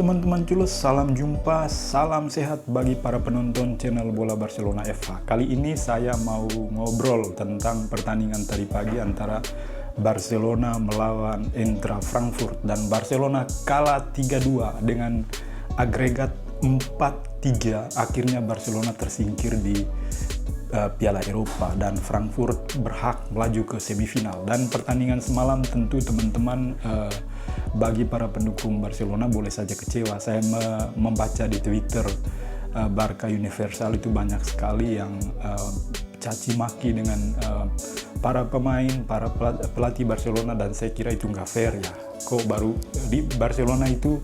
teman-teman culus, salam jumpa, salam sehat bagi para penonton channel Bola Barcelona FH. Kali ini saya mau ngobrol tentang pertandingan tadi pagi antara Barcelona melawan Eintracht Frankfurt, dan Barcelona kalah 3-2 dengan agregat 4-3. Akhirnya Barcelona tersingkir di Piala Eropa dan Frankfurt berhak melaju ke semifinal. Dan pertandingan semalam tentu teman-teman bagi para pendukung Barcelona boleh saja kecewa. Saya membaca di Twitter Barca Universal itu banyak sekali yang caci maki dengan para pemain, para pelatih Barcelona, dan saya kira itu nggak fair ya. Kok baru di Barcelona itu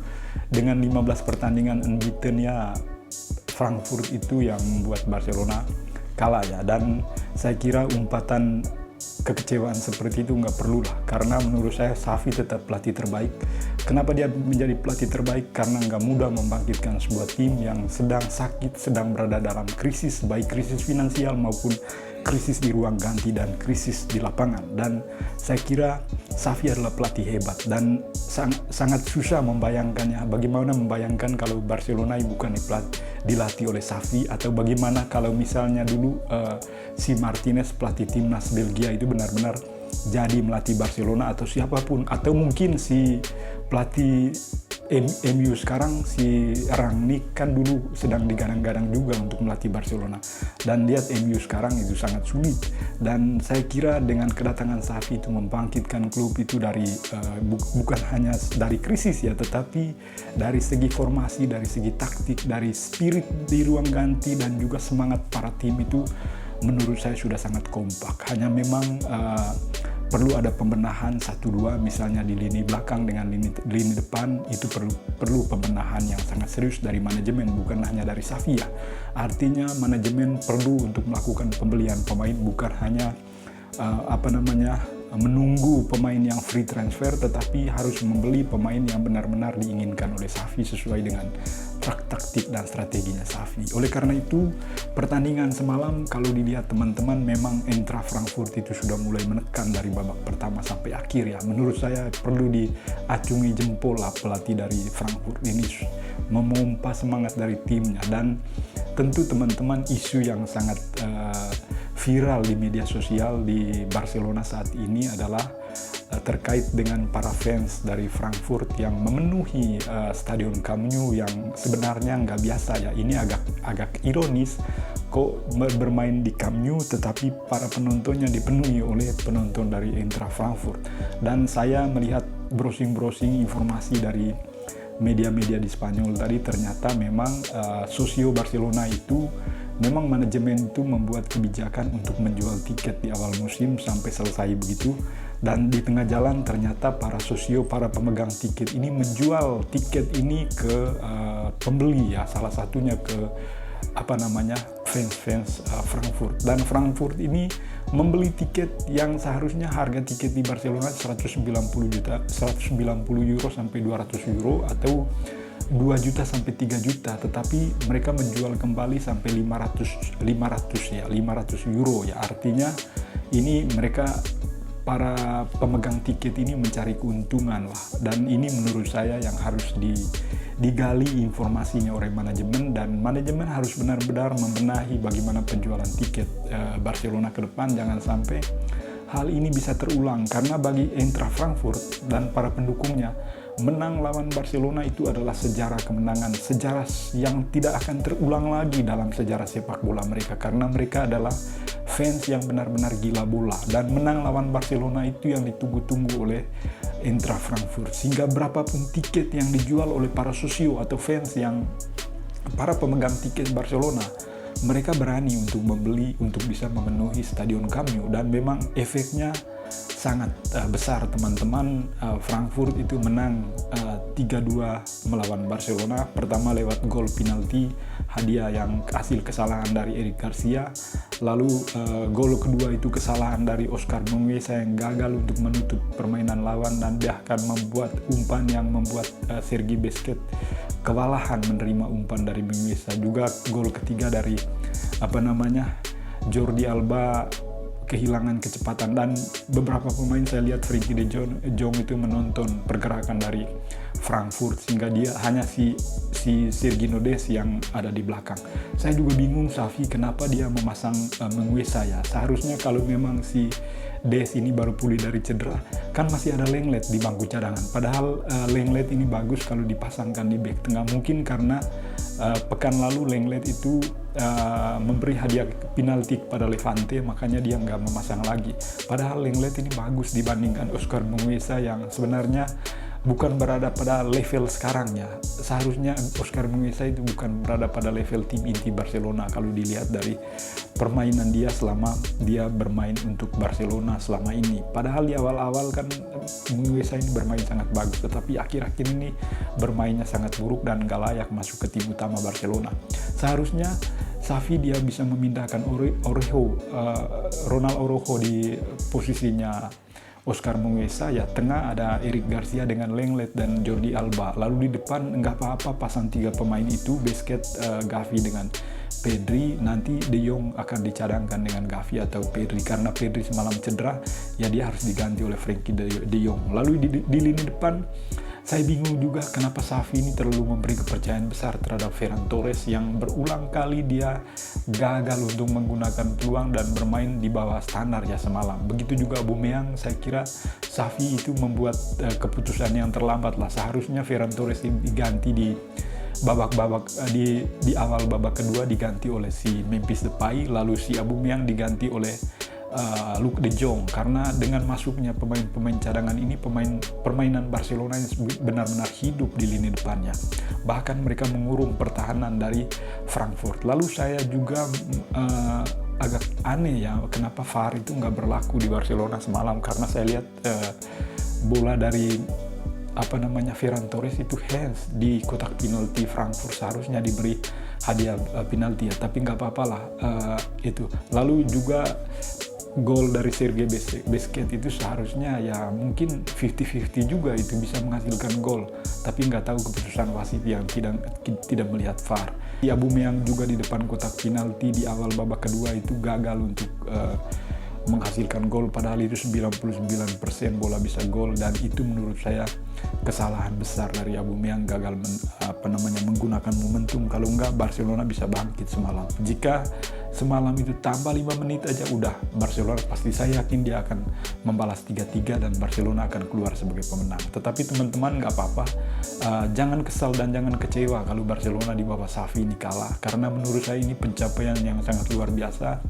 dengan 15 pertandingan unbeaten ya, Frankfurt itu yang membuat Barcelona kalah ya. Dan saya kira umpatan kekecewaan seperti itu nggak perlu lah, karena menurut saya Xavi tetap pelatih terbaik. Kenapa dia menjadi pelatih terbaik? Karena nggak mudah membangkitkan sebuah tim yang sedang sakit, sedang berada dalam krisis, baik krisis finansial maupun krisis di ruang ganti dan krisis di lapangan. Dan saya kira Xavi adalah pelatih hebat, dan sangat susah membayangkannya. Bagaimana membayangkan kalau Barcelona bukan dilatih oleh Xavi, atau bagaimana kalau misalnya dulu si Martinez, pelatih timnas Belgia itu benar-benar jadi melatih Barcelona, atau siapapun, atau mungkin si pelatih MU sekarang si Rangnick kan dulu sedang digadang-gadang juga untuk melatih Barcelona, dan lihat MU sekarang itu sangat sulit. Dan saya kira dengan kedatangan Xavi itu membangkitkan klub itu dari bukan hanya dari krisis ya, tetapi dari segi formasi, dari segi taktik, dari spirit di ruang ganti, dan juga semangat para tim itu menurut saya sudah sangat kompak. Hanya memang perlu ada pembenahan 1-2, misalnya di lini belakang dengan lini depan itu perlu pembenahan yang sangat serius dari manajemen, bukan hanya dari Xavi ya. Artinya manajemen perlu untuk melakukan pembelian pemain, bukan hanya menunggu pemain yang free transfer, tetapi harus membeli pemain yang benar-benar diinginkan oleh Xavi sesuai dengan taktik dan strateginya Xavi. Oleh karena itu, pertandingan semalam kalau dilihat teman-teman, memang Eintracht Frankfurt itu sudah mulai menekan dari babak pertama sampai akhir ya. Menurut saya perlu diacungi jempol lah pelatih dari Frankfurt ini, memompa semangat dari timnya. Dan tentu teman-teman, isu yang sangat viral di media sosial di Barcelona saat ini adalah terkait dengan para fans dari Frankfurt yang memenuhi Stadion Camp Nou, yang sebenarnya nggak biasa ya. Ini agak ironis, kok bermain di Camp Nou tetapi para penontonnya dipenuhi oleh penonton dari Eintracht Frankfurt. Dan saya melihat browsing informasi dari media-media di Spanyol tadi, ternyata memang sosio Barcelona itu memang manajemen itu membuat kebijakan untuk menjual tiket di awal musim sampai selesai begitu. Dan di tengah jalan ternyata para pemegang tiket ini menjual tiket ini ke pembeli ya, salah satunya ke fans Frankfurt. Dan Frankfurt ini membeli tiket yang seharusnya harga tiket di Barcelona 190 euro sampai 200 euro, atau 2 juta sampai 3 juta, tetapi mereka menjual kembali sampai 500 euro ya. Artinya ini mereka, para pemegang tiket ini mencari keuntungan lah, dan ini menurut saya yang harus digali informasinya oleh manajemen, dan manajemen harus benar-benar membenahi bagaimana penjualan tiket Barcelona ke depan. Jangan sampai hal ini bisa terulang, karena bagi Eintracht Frankfurt dan para pendukungnya, menang lawan Barcelona itu adalah sejarah kemenangan, sejarah yang tidak akan terulang lagi dalam sejarah sepak bola mereka, karena mereka adalah fans yang benar-benar gila bola. Dan menang lawan Barcelona itu yang ditunggu-tunggu oleh Eintracht Frankfurt, sehingga berapapun tiket yang dijual oleh para sosio atau fans yang para pemegang tiket Barcelona, mereka berani untuk membeli untuk bisa memenuhi Stadion Camp Nou. Dan memang efeknya sangat besar teman-teman. Frankfurt itu menang 3-2 melawan Barcelona. Pertama lewat gol penalti, hadiah yang hasil kesalahan dari Eric Garcia. Lalu gol kedua itu kesalahan dari Oscar Mingueza yang gagal untuk menutup permainan lawan, dan dia akan membuat umpan yang membuat Sergi Busquets kewalahan menerima umpan dari Mingueza. Juga gol ketiga dari Jordi Alba kehilangan kecepatan, dan beberapa pemain saya lihat Frenkie de Jong itu menonton pergerakan dari Frankfurt, sehingga dia hanya si Sergio Dest yang ada di belakang. Saya juga bingung Xavi kenapa dia memasang Mingueza ya. Seharusnya kalau memang si Dest ini baru pulih dari cedera, kan masih ada Lenglet di bangku cadangan. Padahal Lenglet ini bagus kalau dipasangkan di bek tengah. Mungkin karena pekan lalu Lenglet itu memberi hadiah penalti kepada Levante, makanya dia nggak memasang lagi. Padahal Lenglet ini bagus dibandingkan Oscar Mingueza yang sebenarnya bukan berada pada level sekarang ya. Seharusnya Oscar Mingueza itu bukan berada pada level tim inti Barcelona kalau dilihat dari permainan dia selama dia bermain untuk Barcelona selama ini. Padahal di awal-awal kan Mingueza ini bermain sangat bagus, tetapi akhir-akhir ini bermainnya sangat buruk dan gak layak masuk ke tim utama Barcelona. Seharusnya Xavi dia bisa memindahkan Ronald Araujo di posisinya Oscar Mingueza, ya tengah ada Eric Garcia dengan Lenglet dan Jordi Alba. Lalu di depan nggak apa-apa pasang 3 pemain itu, Busquets, Gavi dengan Pedri. Nanti De Jong akan dicadangkan dengan Gavi atau Pedri, karena Pedri semalam cedera, ya dia harus diganti oleh Frenkie De Jong. Lalu di lini depan saya bingung juga kenapa Xavi ini terlalu memberi kepercayaan besar terhadap Ferran Torres yang berulang kali dia gagal untuk menggunakan peluang dan bermain di bawah standar ya semalam. Begitu juga Aubameyang, saya kira Xavi itu membuat keputusan yang terlambat lah. Seharusnya Ferran Torres diganti di awal babak kedua, diganti oleh si Memphis Depay, lalu si Aubameyang diganti oleh Luuk De Jong, karena dengan masuknya pemain-pemain cadangan ini permainan Barcelona ini benar-benar hidup di lini depannya. Bahkan mereka mengurung pertahanan dari Frankfurt. Lalu saya juga agak aneh ya kenapa VAR itu nggak berlaku di Barcelona semalam, karena saya lihat bola dari Ferran Torres itu hands di kotak penalti Frankfurt, seharusnya diberi hadiah penalti ya, tapi nggak apa-apa lah itu. Lalu juga gol dari Sergio Busquets itu seharusnya ya mungkin 50-50 juga, itu bisa menghasilkan gol, tapi nggak tahu keputusan wasit yang tidak melihat VAR. Aubameyang juga di depan kotak penalti di awal babak kedua itu gagal untuk menghasilkan gol, padahal itu 99% bola bisa gol, dan itu menurut saya kesalahan besar dari Aubameyang, gagal menggunakan momentum. Kalau enggak Barcelona bisa bangkit semalam. Jika semalam itu tambah 5 menit aja udah Barcelona, pasti saya yakin dia akan membalas 3-3 dan Barcelona akan keluar sebagai pemenang. Tetapi teman-teman nggak apa-apa, jangan kesal dan jangan kecewa kalau Barcelona di bawah Xavi ini kalah, karena menurut saya ini pencapaian yang sangat luar biasa.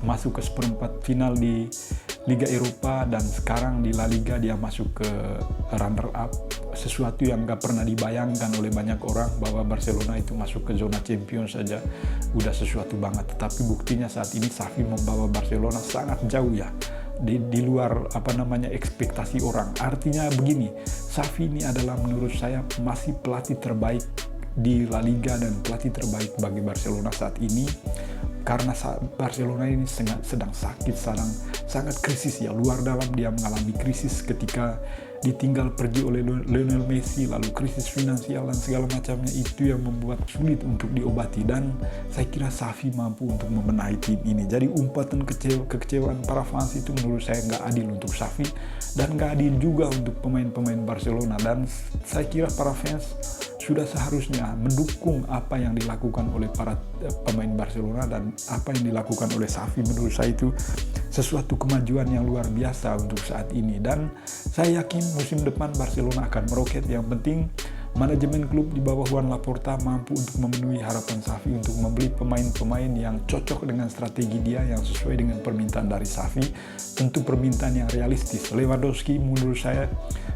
Masuk ke seperempat final di Liga Eropa, dan sekarang di La Liga dia masuk ke runner up, sesuatu yang gak pernah dibayangkan oleh banyak orang bahwa Barcelona itu masuk ke zona Champions saja udah sesuatu banget. Tetapi buktinya saat ini Xavi membawa Barcelona sangat jauh ya, di luar ekspektasi orang. Artinya begini, Xavi ini adalah menurut saya masih pelatih terbaik di La Liga dan pelatih terbaik bagi Barcelona saat ini, karena Barcelona ini sedang sakit, sangat krisis ya, luar dalam. Dia mengalami krisis ketika ditinggal pergi oleh Lionel Messi, lalu krisis finansial dan segala macamnya, itu yang membuat sulit untuk diobati, dan saya kira Xavi mampu untuk membenahi tim ini. Jadi umpatan kekecewaan para fans itu menurut saya nggak adil untuk Xavi, dan nggak adil juga untuk pemain-pemain Barcelona, dan saya kira para fans sudah seharusnya mendukung apa yang dilakukan oleh para pemain Barcelona dan apa yang dilakukan oleh Xavi. Menurut saya itu sesuatu kemajuan yang luar biasa untuk saat ini, dan saya yakin musim depan Barcelona akan meroket. Yang penting manajemen klub di bawah Juan Laporta mampu untuk memenuhi harapan Xavi untuk membeli pemain-pemain yang cocok dengan strategi dia, yang sesuai dengan permintaan dari Xavi, tentu permintaan yang realistis. Lewandowski menurut saya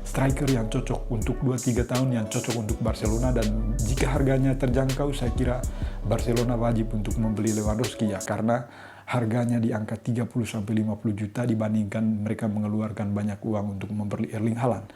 striker yang cocok untuk 2-3 tahun, yang cocok untuk Barcelona, dan jika harganya terjangkau saya kira Barcelona wajib untuk membeli Lewandowski ya, karena harganya di angka 30-50 juta dibandingkan mereka mengeluarkan banyak uang untuk membeli Erling Haaland.